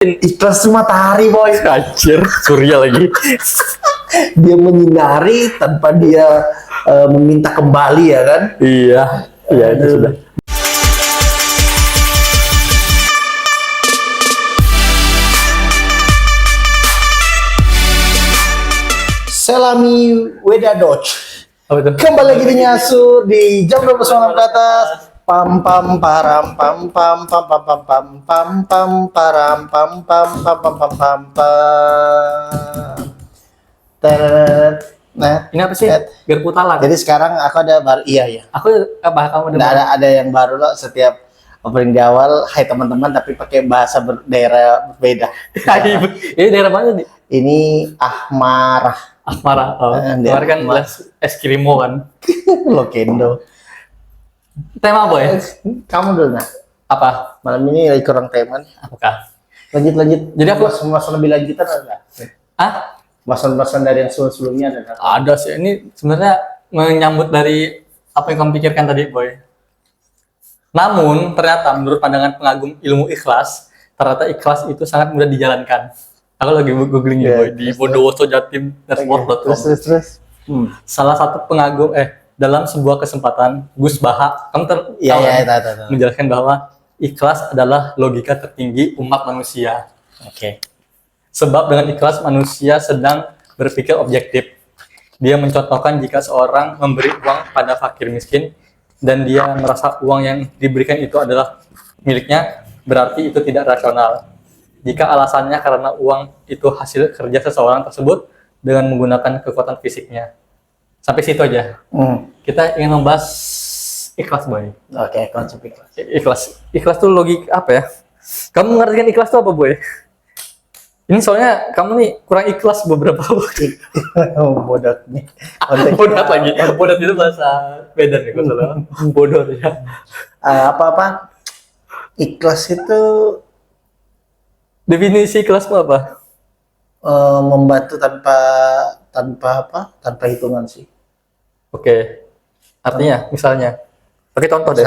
Ikhlas tuh matahari, boy. Anjir, surya lagi. Dia menyinari tanpa dia meminta kembali, ya kan? Iya, iya itu sudah. Selami Wedadoj. Apa itu? Kembali lagi di Nyasu di jam 12 malam ke atas. Pam pam param pam pam pam pam pam pam pam pam param pam pam pam pam pam pam pam. Teret. Nah, Ini apa sih? Garpu talang. jadi sekarang aku ada baru, iya. Aku apa kamu Nah, ada yang baru loh setiap opening di awal. Hai teman-teman, tapi pakai bahasa daerah berbeda. Ini daerah mana nih? Ini Ahmarah. Asmara. Oh, kemarin kan es krimo kan. Lokendo. Tema apa ya? Kamu dulu nah. Apa? Malam ini lagi kurang teman. Apakah? Lanjut. Jadi aku Mas lebih lanjutan ada? ah Bahasan-bahasan dari yang sebelumnya ada nggak? ada sih. Ini sebenarnya menyambut dari apa yang kamu pikirkan tadi, Boy. Namun ternyata menurut pandangan pengagum ilmu ikhlas, ternyata ikhlas itu sangat mudah dijalankan. Aku lagi googling ya, Boy, di Bondowoso Jatim Dashboard.com. Terus. Salah satu pengagum dalam sebuah kesempatan Gus Baha kamu tahu Tahu. menjelaskan bahwa ikhlas adalah logika tertinggi umat manusia. Oke. Sebab dengan ikhlas manusia sedang berpikir objektif. Dia mencontohkan jika seorang memberi uang pada fakir miskin dan dia merasa uang yang diberikan itu adalah miliknya, berarti itu tidak rasional. Jika alasannya karena uang itu hasil kerja seseorang tersebut dengan menggunakan kekuatan fisiknya. Sampai situ aja. Kita ingin membahas ikhlas, Boy. Oke, konsep ikhlas. Ikhlas tuh logik apa ya? Kamu mengartikan ikhlas tuh apa, Boy? Ini soalnya kamu nih kurang ikhlas beberapa waktu. Bodoh nih. Bodoh lagi. Bodoh itu bahasa beda nih kalau salah. Bodoh ya. Apa? Ikhlas itu Definisi ikhlasmu apa? membantu tanpa hitungan sih. Oke. Artinya, misalnya, pakai contoh deh.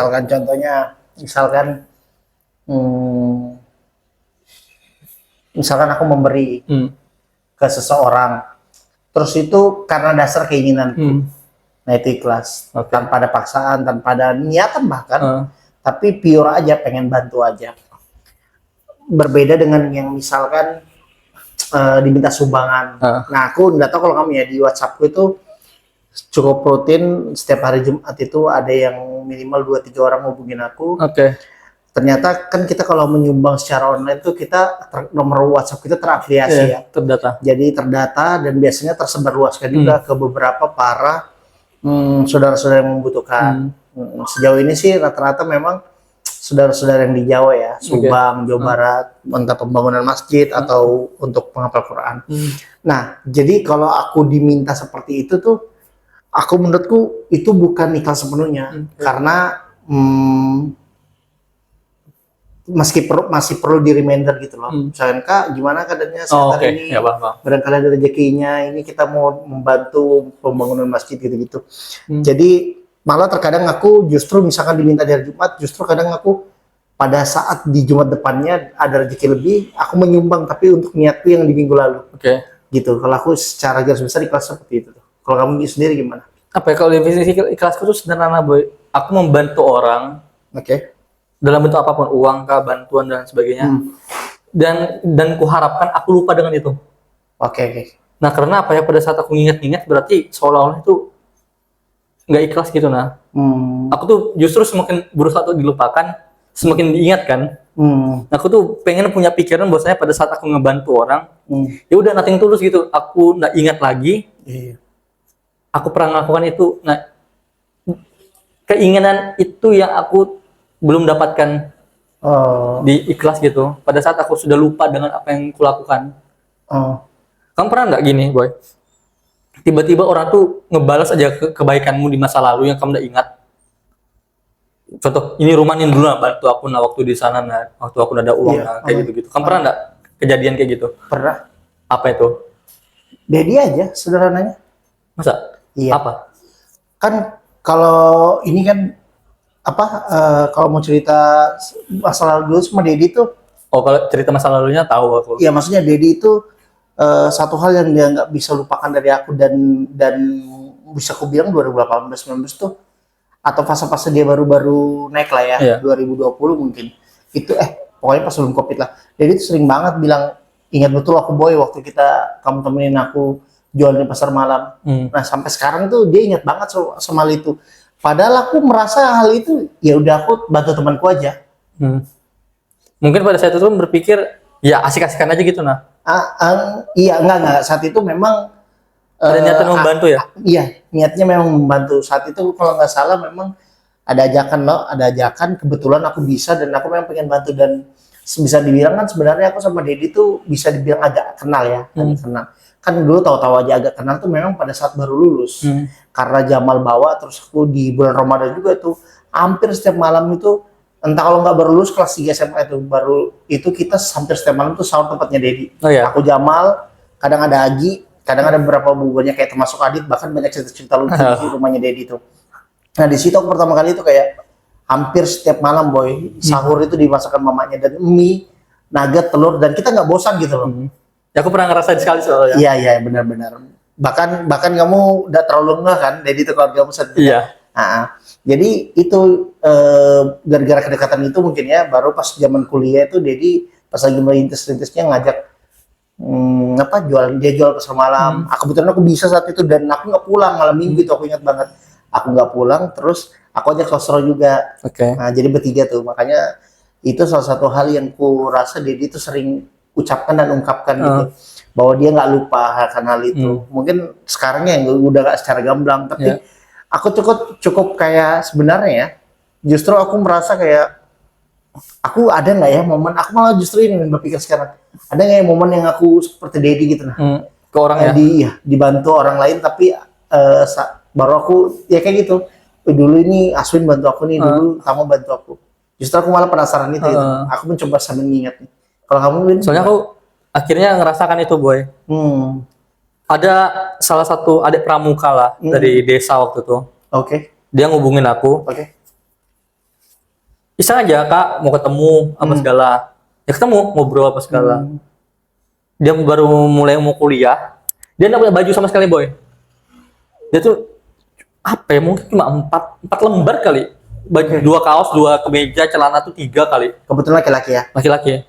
Misalkan aku memberi ke seseorang, terus itu karena dasar keinginan, nah itu ikhlas. Oke. Tanpa ada paksaan, tanpa ada niatan bahkan, tapi pure aja, pengen bantu aja. Berbeda dengan yang misalkan diminta sumbangan. Nah, aku nggak tahu kalau kamu ya, di WhatsAppku itu cukup rutin setiap hari Jumat itu ada yang minimal 2-3 orang hubungin aku. Oke. Ternyata kan kita kalau menyumbang secara online tuh kita nomor WhatsApp kita terafiliasi ya. Terdata. Jadi terdata dan biasanya tersebarluaskan juga ke beberapa para saudara-saudara yang membutuhkan. Sejauh ini sih rata-rata memang saudara-saudara yang di Jawa ya, Subang, Jawa Barat, entah pembangunan masjid atau untuk penghafal Quran. Nah, jadi kalau aku diminta seperti itu tuh, menurutku itu bukan ikhlas sepenuhnya, karena masih perlu di reminder gitu loh. Misalkan, Kak, gimana keadaannya saat hari ini? Ya, barangkali ada rezekinya, ini kita mau membantu pembangunan masjid gitu-gitu. Jadi malah terkadang aku justru misalkan diminta di hari Jumat, justru kadang aku pada saat di Jumat depannya ada rezeki lebih, aku menyumbang tapi untuk niatku yang di minggu lalu. Oke. Gitu. Kalau aku secara garis besar ikhlas seperti itu. Kalau kamu sendiri gimana? Apa ya, kalau definisi ikhlasku tuh sederhana, Boy. Aku membantu orang. Oke. Dalam bentuk apapun, uang, kah, bantuan dan sebagainya. Dan kuharapkan aku lupa dengan itu. Oke. Nah, karena apa ya, pada saat aku ingat-ingat berarti seolah-olah itu nggak ikhlas gitu. Nah, aku tuh justru semakin berusaha untuk dilupakan, semakin diingat kan. Nah, aku tuh pengen punya pikiran bahwasanya pada saat aku ngebantu orang, ya udah nothing tulus gitu. Aku nggak ingat lagi. Aku pernah melakukan itu. Nah, keinginan itu yang aku belum dapatkan di ikhlas gitu. Pada saat aku sudah lupa dengan apa yang kulakukan. Kamu pernah nggak gini, Boy? Tiba-tiba orang tuh ngebalas aja kebaikanmu di masa lalu yang kamu udah ingat. Contoh, ini rumahnya dulu lah, bantu aku waktu di sana, waktu aku udah ada uang, kayak gitu-gitu. Kamu pernah nggak kejadian kayak gitu? Pernah. Apa itu? Dedi aja sederhananya. Masa? Iya. Apa? Kan kalau ini kan kalau mau cerita masa lalu dulu sama Dedi tuh Oh, kalau cerita masa lalunya tahu aku. Ya maksudnya Dedi itu satu hal yang dia nggak bisa lupakan dari aku, dan bisa aku bilang 2018-19 tuh, atau fase-fase dia baru-baru naik lah ya, Iya. 2020 mungkin. Itu pokoknya pas sebelum Covid lah. Dedi tuh sering banget bilang, ingat betul aku Boy waktu kamu temenin aku jual di pasar malam. Nah, sampai sekarang tuh dia ingat banget sama hal itu. Padahal aku merasa hal itu ya udah aku bantu temanku aja. Mungkin pada saat itu berpikir ya asik-asikan aja gitu nah. Iya, enggak. Saat itu memang Ada niatan membantu ya? Iya, niatnya memang membantu. Saat itu kalau nggak salah memang ada ajakan kebetulan aku bisa, dan aku memang pengen bantu, dan bisa dibilang kan sebenarnya aku sama Dedi tuh bisa dibilang agak kenal ya, agak kenal. Kan dulu tahu-tahu aja agak kenal tuh memang pada saat baru lulus. Karena Jamal bawa, terus aku di bulan Ramadan juga tuh hampir setiap malam itu, entah kalau nggak baru lulus kelas 3 SMA itu, baru itu kita hampir setiap malam tuh sahur tempatnya Dedi. Oh iya. Aku Jamal, kadang ada Agi, kadang ada beberapa buburnya kayak termasuk Adit, bahkan banyak cerita-cerita lucu di rumahnya Dedi tuh. Nah di situ aku pertama kali itu kayak hampir setiap malam Boy, sahur itu dimasakkan mamanya, dan mie, nugget, telur, dan kita nggak bosan gitu loh. Ya aku pernah ngerasain sekali soalnya. Iya benar-benar. Bahkan kamu udah terlalu ngeh kan, Dedi itu keluarga besar. Iya. Jadi itu gara-gara kedekatan itu mungkin ya, baru pas zaman kuliah itu Dedi pas lagi merintis-rintisnya ngajak jual pasar malam. Kebetulan aku bisa saat itu, dan aku nggak pulang malam minggu itu, aku ingat banget. Aku nggak pulang, terus aku ajak sosro juga. Oke. Nah, jadi bertiga tuh, makanya itu salah satu hal yang ku rasa Dedi itu sering ucapkan dan ungkapkan gitu, bahwa dia nggak lupa akan hal itu. Mungkin sekarangnya yang udah nggak secara gamblang, tapi aku cukup kayak sebenarnya ya, justru aku merasa kayak aku ada nggak ya momen, aku malah justru ini berpikir sekarang, ada nggak ya momen yang aku seperti Dedi gitu nah, Ke orang ya? dibantu orang lain, tapi baru aku ya kayak gitu, dulu ini Aswin bantu aku nih, dulu kamu bantu aku, justru aku malah penasaran itu, gitu. Aku mencoba sambil mengingat nih. Kalau kamu Win? Soalnya aku akhirnya ngerasakan itu Boy. Ada salah satu adik pramuka lah dari desa waktu itu. Oke. Dia ngubungin aku. Oke. Iseng aja Kak, mau ketemu apa segala. Ya ketemu, ngobrol apa segala. Dia baru mulai mau kuliah. Dia nggak punya baju sama sekali Boy. Dia tuh apa ya, mungkin cuma 4 lembar kali. Baju 2 kaos, 2 kemeja, celana tuh 3 kali. Kebetulan laki-laki ya? Laki-laki.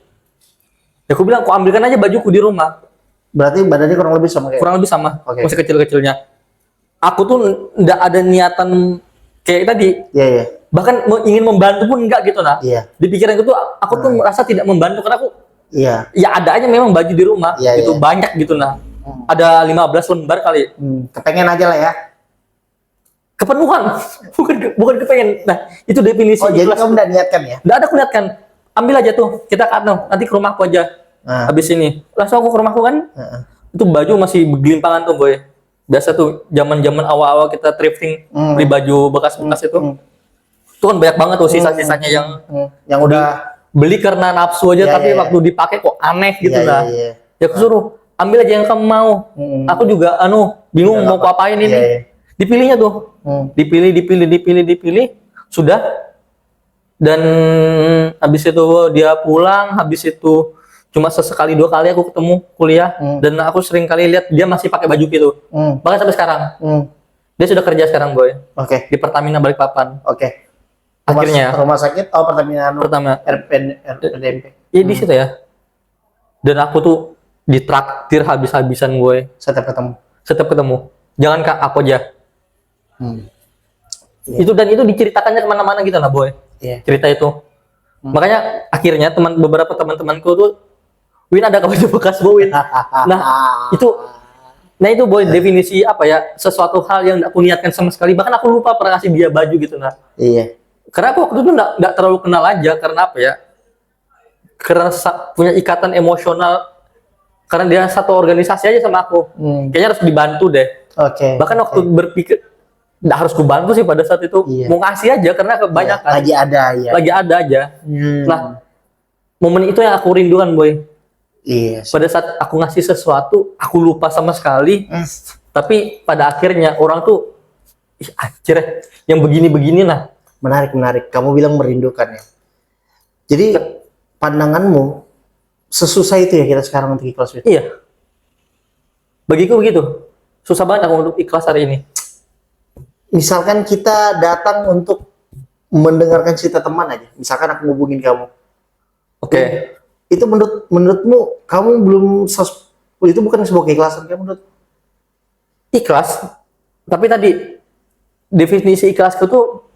Ya aku bilang, kok ambilkan aja bajuku di rumah. Berarti badannya kurang lebih sama kayak? Kurang lebih sama, Oke. masih kecil-kecilnya. Aku tuh nggak ada niatan kayak tadi. Iya. Bahkan ingin membantu pun enggak gitu nah. Iya. Di pikiranku tuh aku tuh merasa tidak membantu karena aku Iya. ya ada aja memang baju di rumah gitu, banyak gitu nah. Ada 15 lembar kali. Kepengen aja lah ya. Kepenuhan. bukan kepengen. Nah, itu definisi jadi ikhlas. kamu udah niatkan ya? Nggak ada, aku niatkan. Ambil aja tuh, kita nanti ke rumahku aja. Habis ini. Langsung aku ke rumahku kan. Itu baju masih bergelimpangan tuh Boy. Biasa tuh zaman-zaman awal-awal kita thrifting, beli baju bekas-bekas itu. Itu kan banyak banget tuh sisa-sisanya yang udah beli karena nafsu aja, tapi waktu dipakai kok aneh gitu lah. Ya aku suruh ambil aja yang kamu mau. Aku juga bingung mau aku apain ini. Dipilihnya tuh. Dipilih. Sudah. Dan habis itu dia pulang, habis itu cuma sesekali 2 kali aku ketemu kuliah, dan aku sering kali lihat dia masih pakai baju gitu. Bahkan sampai sekarang. Dia sudah kerja sekarang Boy. Oke. Di Pertamina Balikpapan. Oke. Akhirnya rumah sakit Pertamina RPDMP. Iya di situ ya. Dan aku tuh ditraktir habis-habisan gue Setiap ketemu. Jangan Kak, aku aja. Itu diceritakannya kemana-mana gitu lah Boy. Cerita itu. Makanya akhirnya beberapa teman-temanku tuh, Win ada baju bekas Win. Nah itu Boy, definisi apa ya, sesuatu hal yang aku niatkan sama sekali. Bahkan aku lupa pernah kasih dia baju gitu nah. Iya. Karena aku waktu itu nggak terlalu kenal aja, karena apa ya? Karena punya ikatan emosional. Karena dia satu organisasi aja sama aku. Kayaknya harus dibantu deh. Oke. Bahkan waktu berpikir nggak harus kubantu sih pada saat itu, mau ngasih aja karena kebanyakan. Lagi ada ya. Lagi ada aja. Nah, momen itu yang aku rindukan Boy. Iya. Pada saat aku ngasih sesuatu, aku lupa sama sekali. Tapi pada akhirnya orang tuh, anjir, yang begini-begini lah. Menarik. Kamu bilang merindukan ya. Jadi pandanganmu sesusah itu ya kita sekarang untuk ikhlas, Win? Iya. Bagiku begitu. Susah banget aku untuk ikhlas hari ini. Misalkan kita datang untuk mendengarkan cerita teman aja. Misalkan aku ngubungin kamu. Oke. Itu menurutmu kamu belum itu bukan sebuah keikhlasan kamu menurut? Ikhlas. Tapi tadi definisi ikhlasku tuh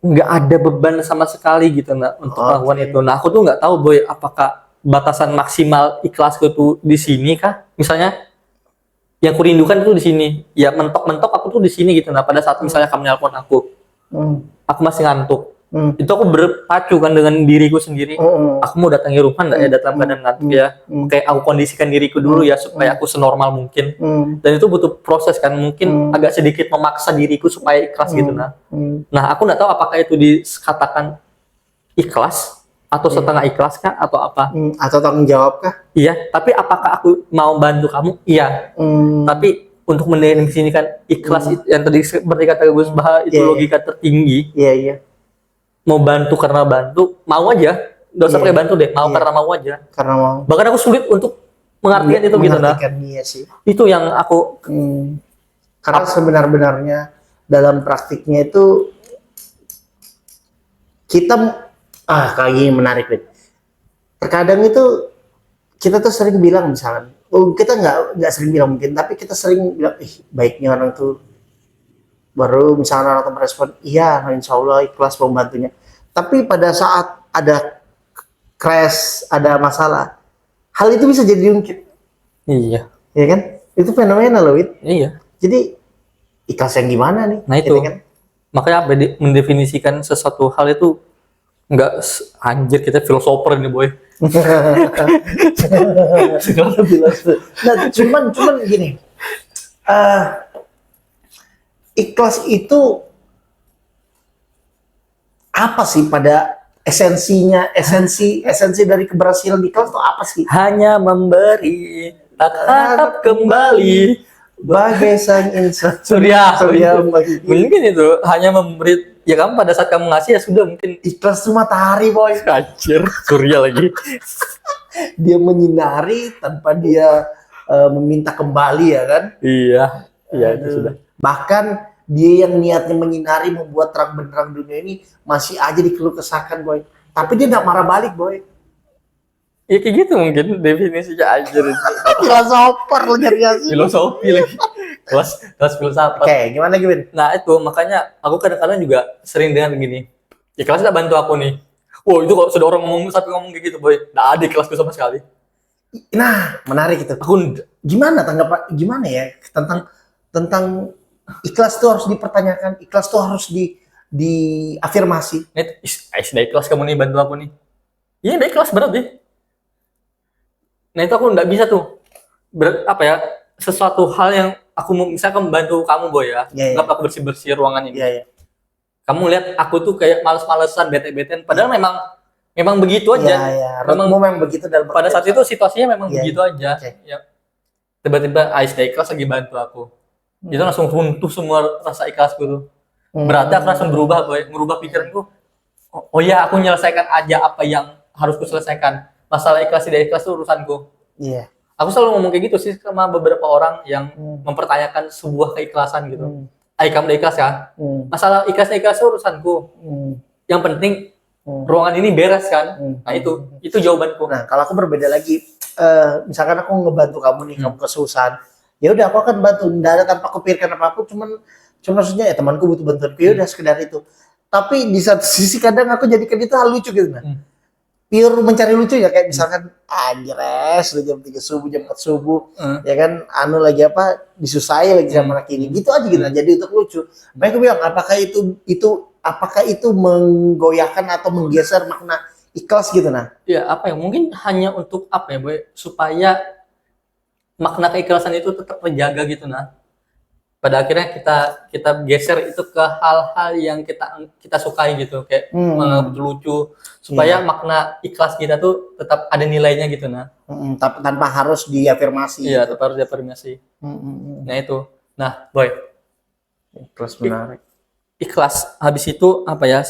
nggak ada beban sama sekali gitu nah untuk melakukan itu. Nah aku tuh nggak tahu boy apakah batasan maksimal ikhlasku tuh di sini kah? Misalnya yang kurindukan itu di sini. Ya mentok-mentok aku tuh di sini gitu. Nah pada saat misalnya kamu nelpon aku masih ngantuk. Itu aku berpacu kan dengan diriku sendiri. Aku mau datangi rumah nggak ya dalam keadaan ngantuk ya. Kayak aku kondisikan diriku dulu ya supaya aku senormal mungkin. Dan itu butuh proses kan. Mungkin agak sedikit memaksa diriku supaya ikhlas gitu nah. Nah aku nggak tahu apakah itu dikatakan ikhlas atau setengah ikhlas kah atau apa? Atau tanggung jawab kah? Iya. Tapi apakah aku mau bantu kamu? Iya. Tapi untuk mendefinisikan ikhlas itu, yang tadi seperti kata Gus Baha itu logika tertinggi. Iya, iya. Mau bantu karena bantu, mau aja. Nggak usah pakai bantu deh, mau karena mau aja. Karena mau. Bahkan aku sulit untuk mengartikan itu gitu nah. Iya sih. Itu yang aku karena sebenar-benarnya dalam praktiknya itu kita kayak gini menarik, Win. Terkadang itu kita tuh sering bilang misalnya, kita nggak sering bilang mungkin, tapi kita sering bilang, baiknya orang tuh baru misalnya orang tuh merespon, iya, insya Allah ikhlas membantunya. Tapi pada saat ada crash, ada masalah, hal itu bisa jadi diungkit. Iya. Ya kan? Itu fenomena loh, Win. Iya. Jadi ikhlas yang gimana nih? Nah itu. Gitu kan? Makanya apa mendefinisikan sesuatu hal itu nggak anjir kita filosofer ini boy. Nah, cuman gini. Ikhlas itu apa sih pada esensinya? Esensi dari keberhasilan ikhlas itu apa sih? Hanya memberi, tak harap kembali. Bagai sang insan Surya bagi mungkin itu hanya memberi ya kamu pada saat kamu ngasih ya sudah mungkin ikhlas itu matahari boy. Anjir, Surya lagi. Dia menyinari tanpa dia meminta kembali ya kan? Iya itu sudah. Bahkan dia yang niatnya menyinari membuat terang benderang dunia ini masih aja dikeluh kesahkan boy. Tapi dia nggak marah balik boy. Ya kayak gitu mungkin definisinya anjir. Filosofer lu nyari Filosofi lagi. Kelas filsafat. Oke, gimana Gimana? Nah itu makanya aku kadang-kadang juga sering dengar begini. Ya kelas tidak bantu aku nih. Wow itu kalau sudah orang ngomong kayak gitu boy. Nggak ada di kelasku sama sekali. Nah menarik itu. Aku Gimana tanggapan? Gimana ya tentang ikhlas itu harus dipertanyakan. Ikhlas itu harus diafirmasi. Dari kelas kamu nih bantu aku nih. Iya dari kelas berat deh. Nah itu aku nggak bisa tuh sesuatu hal yang aku mau misalkan membantu kamu boy ya, nggak aku bersih ruangan ini. Kamu lihat aku tuh kayak males-malesan, bete-betean, padahal memang begitu aja. Memang begitu dalam pada saat itu situasinya memang begitu aja. Ya. Tiba-tiba Ais ikhlas lagi bantu aku, itu langsung runtuh semua rasa ikhlasku tuh. Berarti aku langsung merubah pikiranku. Oh ya aku menyelesaikan aja apa yang harus ku selesaikan. Masalah ikhlas tidak ikhlas itu urusanku. Iya. Aku selalu ngomong kayak gitu sih sama beberapa orang yang mempertanyakan sebuah keikhlasan gitu. Kamu udah ikhlas kan? Masalah ikhlas itu urusanku. Yang penting ruangan ini beres kan? Nah itu jawabanku. Nah kalau aku berbeda lagi, misalkan aku ngebantu kamu nih, kamu kesusahan, ya udah aku akan bantu. Nggak ada tanpa kupikirkan apa-apa, cuma maksudnya ya temanku butuh bantuan, ya udah sekedar itu. Tapi di satu sisi kadang aku jadikan itu hal lucu gitu nah. Pure mencari lucu ya kayak misalkan anjres jam 3 subuh jam 4 subuh ya kan lagi apa disusahi lagi sama anak ini gitu aja gitu jadi untuk lucu. Mereka bilang apakah itu menggoyahkan atau menggeser makna ikhlas gitu nah. Ya apa ya mungkin hanya untuk apa ya boy supaya makna keikhlasan itu tetap terjaga gitu nah. Pada akhirnya kita geser itu ke hal-hal yang kita sukai gitu kayak menganggap lucu supaya makna ikhlas kita tuh tetap ada nilainya gitu nah. Tanpa harus diafirmasi. Iya, tetap harus diafirmasi. Nah itu. Nah, boy. Ikhlas menarik. Ikhlas habis itu apa ya?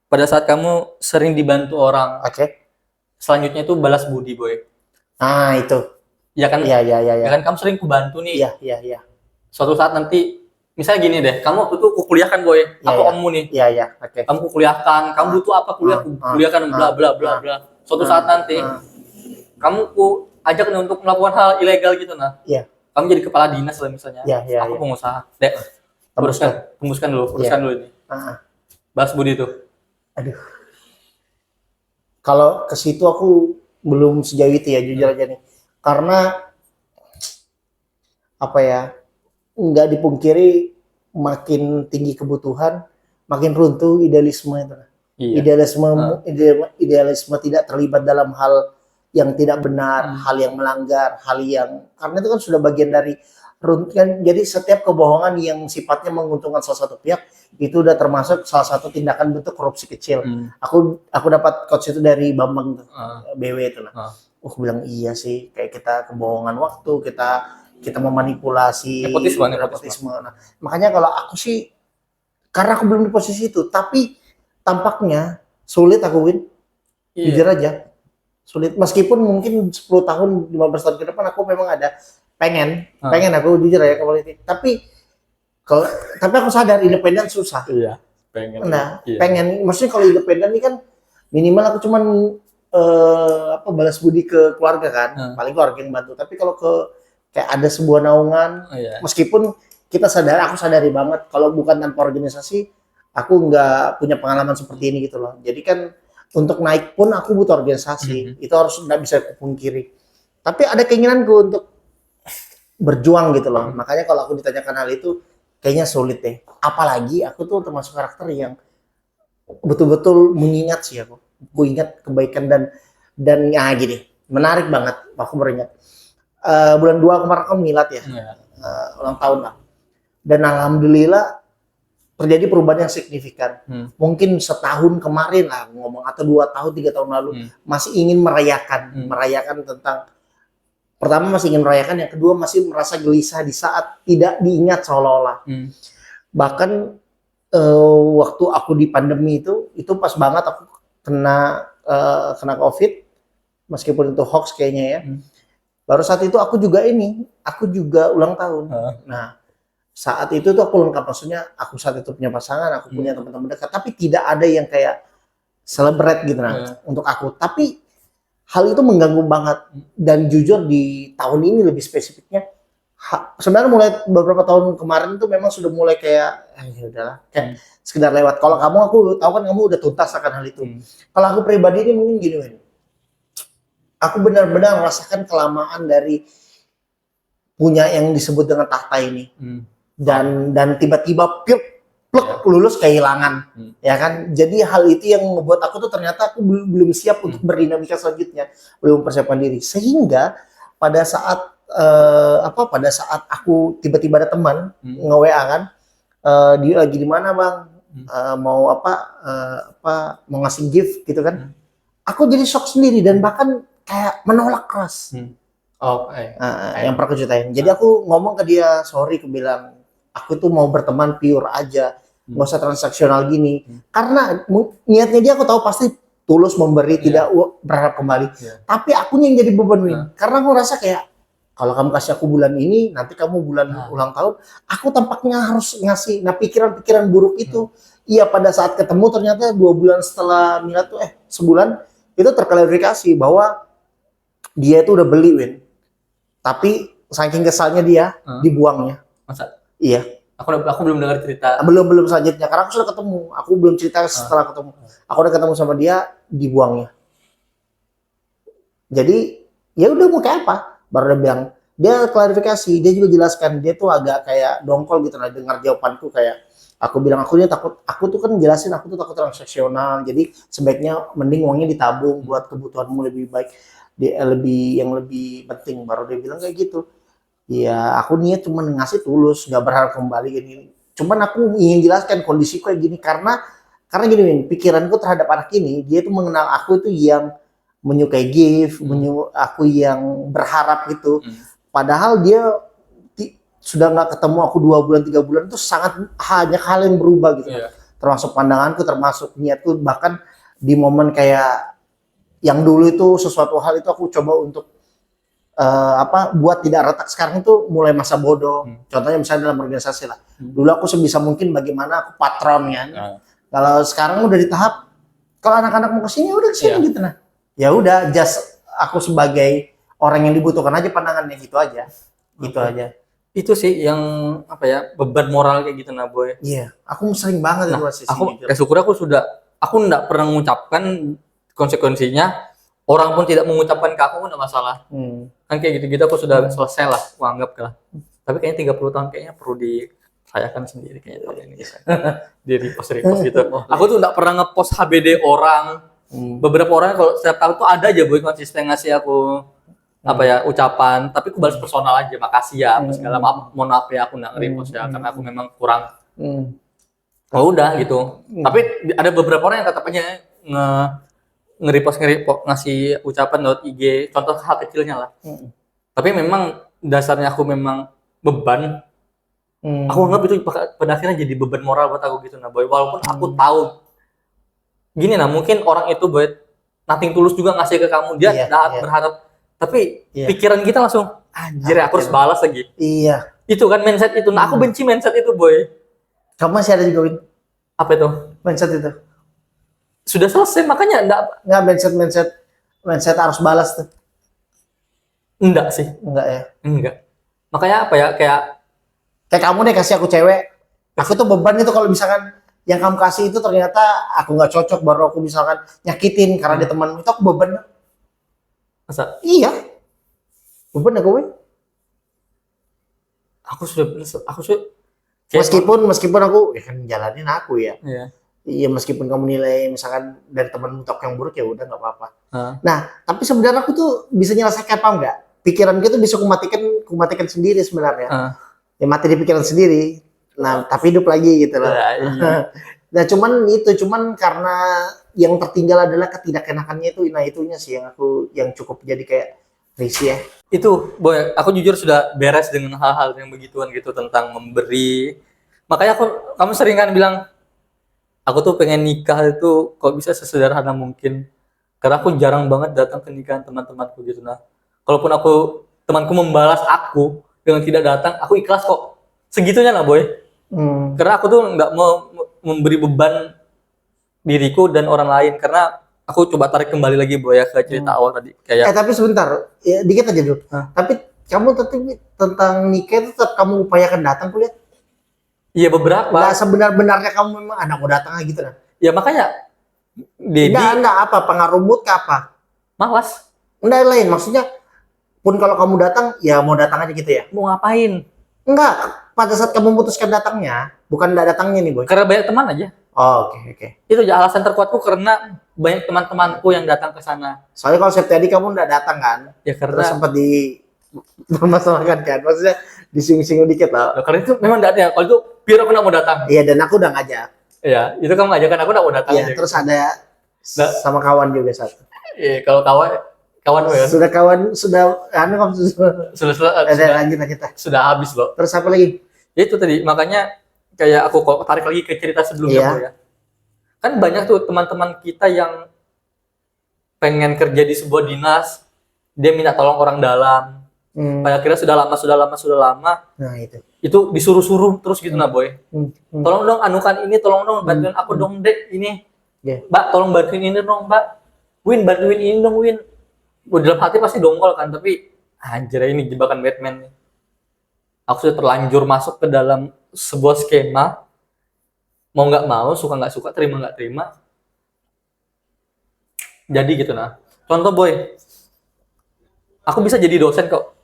Pada saat kamu sering dibantu orang. Oke. selanjutnya itu balas budi, Boy. Nah, itu. Ya kan? Iya. Ya kan kamu sering kubantu nih. Iya. Suatu saat nanti, misalnya gini deh, kamu waktu itu kuliahkan, Boy. Aku ommu nih. Iya. Oke. Kamu kuliahkan, kamu butuh apa kuliahkan, bla bla bla bla. Suatu saat nanti, kamu ku ajak nih untuk melakukan hal ilegal gitu, nah. Iya. Kamu jadi kepala dinas lah misalnya. Iya. Aku pengusaha. Dek, uruskan dulu ini. Balas budi itu. Aduh. Kalau ke situ aku belum sejauh itu ya, jujur aja nih. Karena apa ya, nggak dipungkiri makin tinggi kebutuhan, makin runtuh idealisme itu. Iya. Idealisme tidak terlibat dalam hal yang tidak benar, hal yang melanggar, hal yang karena itu kan sudah bagian dari kan. Jadi setiap kebohongan yang sifatnya menguntungkan salah satu pihak itu udah termasuk salah satu tindakan bentuk korupsi kecil. Aku dapat quotes itu dari Bambang tuh, BW itu lah. Bilang iya sih, kayak kita kebohongan waktu, kita memanipulasi nepotisme. Nah, makanya kalau aku sih, karena aku belum di posisi itu, tapi tampaknya sulit aku win, jujur aja, sulit. Meskipun mungkin 10 tahun, 15 tahun ke depan aku memang ada pengen aku jujur ya ke politik. Tapi aku sadar independen susah. Iya, pengen. Nah, pengen, maksudnya kalau independen ini kan minimal aku cuman balas budi ke keluarga kan, paling keluarga yang bantu. Tapi kalau kayak ada sebuah naungan, meskipun aku sadari banget kalau bukan tanpa organisasi, aku nggak punya pengalaman seperti ini gitu loh. Jadi kan untuk naik pun aku butuh organisasi, itu harus nggak bisa kupungkiri. Tapi ada keinginanku untuk berjuang gitu loh. Makanya kalau aku ditanyakan hal itu, kayaknya sulit deh. Apalagi aku tuh termasuk karakter yang betul-betul mengingat sih aku. Aku ingat kebaikan dan ya gini, menarik banget. Aku beringat bulan 2 kemarin kan milad ya, ulang tahun lah. Dan alhamdulillah terjadi perubahan yang signifikan. Mungkin setahun kemarin lah ngomong, atau 2 tahun 3 tahun lalu masih ingin merayakan tentang, pertama masih ingin merayakan, yang kedua masih merasa gelisah di saat tidak diingat seolah-olah. Bahkan waktu aku di pandemi itu pas banget aku kena COVID, meskipun itu hoax kayaknya ya. Baru saat itu aku juga ulang tahun. Nah, saat itu tuh aku lengkap, maksudnya aku saat itu punya pasangan, aku punya teman-teman dekat, tapi tidak ada yang kayak celebrate gitu untuk aku. Tapi hal itu mengganggu banget, dan jujur di tahun ini lebih spesifiknya, sebenarnya mulai beberapa tahun kemarin tuh memang sudah mulai kayak ya udahlah, kayak sekedar lewat. Kalau kamu, aku tahu kan kamu udah tuntas akan hal itu. Kalau aku pribadi ini mungkin gini, Win. Aku benar-benar merasakan kelamaan dari punya yang disebut dengan tahta ini, dan tiba-tiba lulus kehilangan, ya kan. Jadi hal itu yang membuat aku tuh ternyata aku belum siap untuk berdinamika selanjutnya, belum persiapkan diri. Sehingga pada saat aku tiba-tiba ada teman nge-WA kan, dia lagi di mana bang, mau mau ngasih gift gitu kan. Aku jadi shock sendiri dan bahkan kayak menolak keras. Yang pernah aku ceritain. Jadi aku ngomong ke dia, sorry, aku bilang aku tuh mau berteman pure aja, nggak usah transaksional gini. Karena niatnya dia aku tahu pasti tulus memberi, tidak berharap kembali. Tapi akunya yang jadi beban, Win. Karena aku rasa kayak kalau kamu kasih aku bulan ini, nanti kamu bulan ulang tahun, aku tampaknya harus ngasih. Nah, pikiran-pikiran buruk itu, iya pada saat ketemu ternyata 2 bulan setelah milad tuh, sebulan itu terklarifikasi bahwa dia itu udah beli, Win. Tapi saking kesalnya dia dibuangnya. Masa? Iya. Aku belum dengar cerita. Belum selanjutnya, karena aku sudah ketemu. Aku belum cerita setelah ketemu. Aku udah ketemu sama dia, dibuangnya. Jadi ya udah mau kayak apa? Baru dia bilang, dia klarifikasi, dia juga jelaskan, dia tuh agak kayak dongkol gitu lah dengar jawabanku. Kayak aku bilang, aku tuh kan jelasin aku tuh takut transaksional, jadi sebaiknya mending uangnya ditabung buat kebutuhanmu lebih baik, yang lebih penting. Baru dia bilang kayak gitu. Ya aku niat cuma ngasih tulus, nggak berharap kembali gini. Cuman aku ingin jelaskan kondisiku kayak gini karena gini, Win, pikiranku terhadap anak ini, dia tuh mengenal aku tuh yang menyukai gift, aku yang berharap gitu. Padahal dia sudah nggak ketemu aku 2 bulan 3 bulan, itu sangat banyak hal yang berubah gitu. Termasuk pandanganku, termasuk niatku, bahkan di momen kayak yang dulu itu sesuatu hal itu aku coba untuk buat tidak retak. Sekarang itu mulai masa bodoh. Contohnya misalnya dalam organisasi lah. Dulu aku sebisa mungkin bagaimana aku patron kan. Kalau sekarang udah di tahap kalau anak-anak mau kesini udah kesini gitu nah. Ya udah, just aku sebagai orang yang dibutuhkan aja pandangannya gitu aja. Gitu aja. Itu sih yang apa ya, beban moral kayak gitu nah Boy. Iya, aku sering banget itu sisi Aku gitu. syukur aku enggak pernah mengucapkan konsekuensinya. Orang pun tidak mengucapkan ke aku enggak masalah. Kan kayak gitu-gitu aku sudah selesai lah, aku anggap lah. Tapi kayaknya 30 tahun kayaknya perlu dirayakan sendiri kayaknya ini. Di repost gitu. Aku tuh enggak pernah ngepost HBD orang. Beberapa orang kalau setiap tahun tuh ada aja Boy konsisten ngasih aku apa ya ucapan, tapi aku balas personal aja, makasih ya, segala mohon maaf ya aku nggak nge-repost ya karena aku memang kurang. Oh udah gitu. Tapi ada beberapa orang yang tetap aja nge-repost ngasih ucapan lewat IG, contoh hal kecilnya lah. Tapi memang dasarnya aku memang beban. Aku anggap itu pada akhirnya jadi beban moral buat aku gitu nah Boy. Walaupun aku tahu gini nah, mungkin orang itu buat nothing tulus juga ngasih ke kamu, dia berharap, tapi pikiran kita langsung anjir aku harus balas lagi. Iya. Itu kan mindset itu. Nah, aku benci mindset itu Boy. Kamu masih ada juga Win? Apa itu? Mindset itu. Sudah selesai makanya enggak mindset harus balas tuh. Enggak sih. Enggak ya. Enggak. Makanya apa ya, kayak kamu deh kasih aku cewek. Aku tuh beban itu kalau misalkan yang kamu kasih itu ternyata aku nggak cocok, baru aku misalkan nyakitin karena dia teman itu, aku beban. Masa? Iya. Beban aku Win. Aku sudah meskipun aku ya kan jalanin aku ya. Iya. Iya, meskipun kamu nilai misalkan dari teman tok yang buruk ya udah nggak apa-apa. Nah, tapi sebenarnya aku tuh bisa nyelesaikan apa enggak? Pikiran gitu bisa kumatikan sendiri sebenarnya. Ya mati di pikiran sendiri. Nah, tapi hidup lagi gitu loh. Nah, cuman karena yang tertinggal adalah ketidakenakannya itu, nah itunya sih yang cukup jadi kayak risih ya. Itu Boy, aku jujur sudah beres dengan hal-hal yang begituan gitu tentang memberi. Makanya kamu sering kan bilang aku tuh pengen nikah itu kok bisa sesederhana mungkin. Karena aku jarang banget datang ke nikahan teman-temanku gitu nah. Kalaupun temanku membalas aku dengan tidak datang, aku ikhlas kok. Segitunya lah Boy. Karena aku tuh nggak mau memberi beban diriku dan orang lain, karena aku coba tarik kembali lagi Boy ya ke cerita awal tadi kayak. Tapi sebentar, ya, dikit aja dulu. Tapi kamu tentang nikah itu tetap kamu upayakan datang kulihat. Iya beberapa. Nggak sebenar-benarnya kamu memang anak mau datang gitu kan? Ya makanya. Enggak apa pengaruh mood ke apa? Malas. Enggak lain, maksudnya pun kalau kamu datang ya mau datang aja gitu ya? Mau ngapain? Enggak, pada saat kamu memutuskan datangnya, bukan enggak datangnya nih Boy. Karena banyak teman aja. Oh, oke. Itu aja alasan terkuatku, karena banyak teman-temanku yang datang ke sana. Soalnya kalau tadi kamu enggak datang kan? Ya karena sempat dipermasalahkan kan, maksudnya disinggung-singgung dikit lah. Karena itu memang enggak ada. Kalau itu biar aku enggak mau datang. Iya, dan aku udah ngajak. Iya, itu kamu ngajakan aku enggak mau datang. Iya, terus ada sama kawan juga satu. Iya, kalau kawan ya. Sudah kawan, sudah kamu sudah habis loh. Terus apa lagi? Ya itu tadi, makanya kayak aku kok tarik lagi ke cerita sebelumnya ya. Kan banyak tuh teman-teman kita yang pengen kerja di sebuah dinas, dia minta tolong orang dalam. Pada akhirnya sudah lama. Nah, itu disuruh-suruh terus gitu nah Boy. Tolong dong anukan ini, tolong dong bantuin aku dong Dek ini. Mbak, tolong bantuin ini dong Mbak. Win, bantuin ini dong Win. Dalam hati pasti dongkol kan, tapi anjir ini jebakan Batman nih. Aku sudah terlanjur masuk ke dalam sebuah skema, mau nggak mau, suka nggak suka, terima nggak terima, jadi gitu nah. Contoh Boy, aku bisa jadi dosen kok.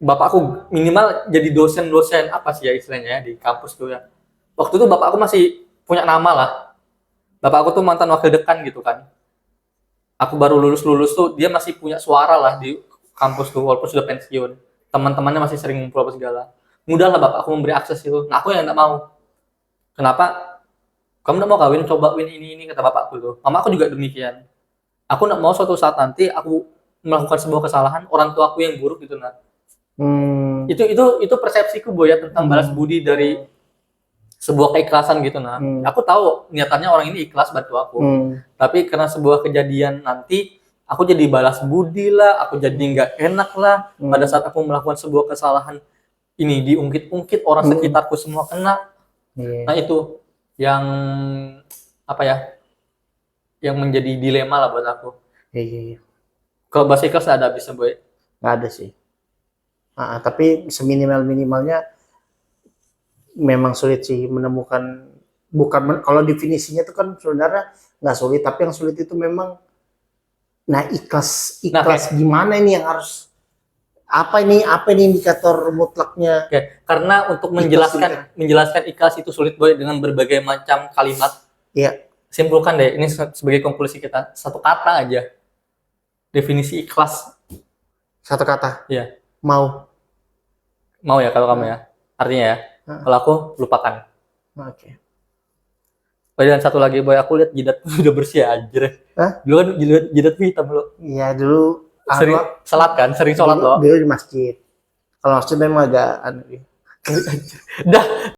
Bapakku minimal jadi dosen apa sih ya istilahnya ya, di kampus tuh ya. Waktu itu bapak aku masih punya nama lah. Bapak aku tuh mantan wakil dekan gitu kan. Aku baru lulus tuh dia masih punya suara lah di kampus tuh walaupun sudah pensiun. Teman-temannya masih sering ngumpul apa segala. Mudah lah bapak aku memberi akses itu. Nah aku yang nggak mau. Kenapa? Kamu nggak mau kawin? Coba win ini kata bapakku tuh. Mama aku juga demikian. Aku nggak mau suatu saat nanti aku melakukan sebuah kesalahan orang tua aku yang buruk gitu nah. Itu persepsiku Boy ya tentang balas budi dari sebuah keikhlasan gitu. Nah, aku tahu niatannya orang ini ikhlas bantu aku. Tapi karena sebuah kejadian nanti, aku jadi balas budi lah, aku jadi nggak enak lah. Pada saat aku melakukan sebuah kesalahan, ini diungkit-ungkit, orang sekitarku semua kena. Nah itu yang apa ya, yang menjadi dilema lah buat aku. Iya. Kalau bahasa ikhlas ada habisnya, Boy. Nggak ada sih. Tapi seminimal-minimalnya memang sulit sih menemukan, kalau definisinya itu kan sebenarnya nggak sulit, tapi yang sulit itu memang ikhlas gimana ini yang harus, apa ini indikator mutlaknya. Oke, karena untuk menjelaskan ikhlas itu sulit, Boy, dengan berbagai macam kalimat. Iya. Simpulkan deh, ini sebagai konklusi kita, satu kata aja. Definisi ikhlas. Satu kata. Iya. Mau Ya kalau kamu ya. Artinya ya. Kalau aku lupakan. Oke. Oh, dan satu lagi, Boy, aku lihat jidat udah bersih aja. Dulu kan jidat hitam lo. Iya, dulu Sering salat kan, sering sholat lo. Dulu di masjid. Kalau masjid memang agak Dah,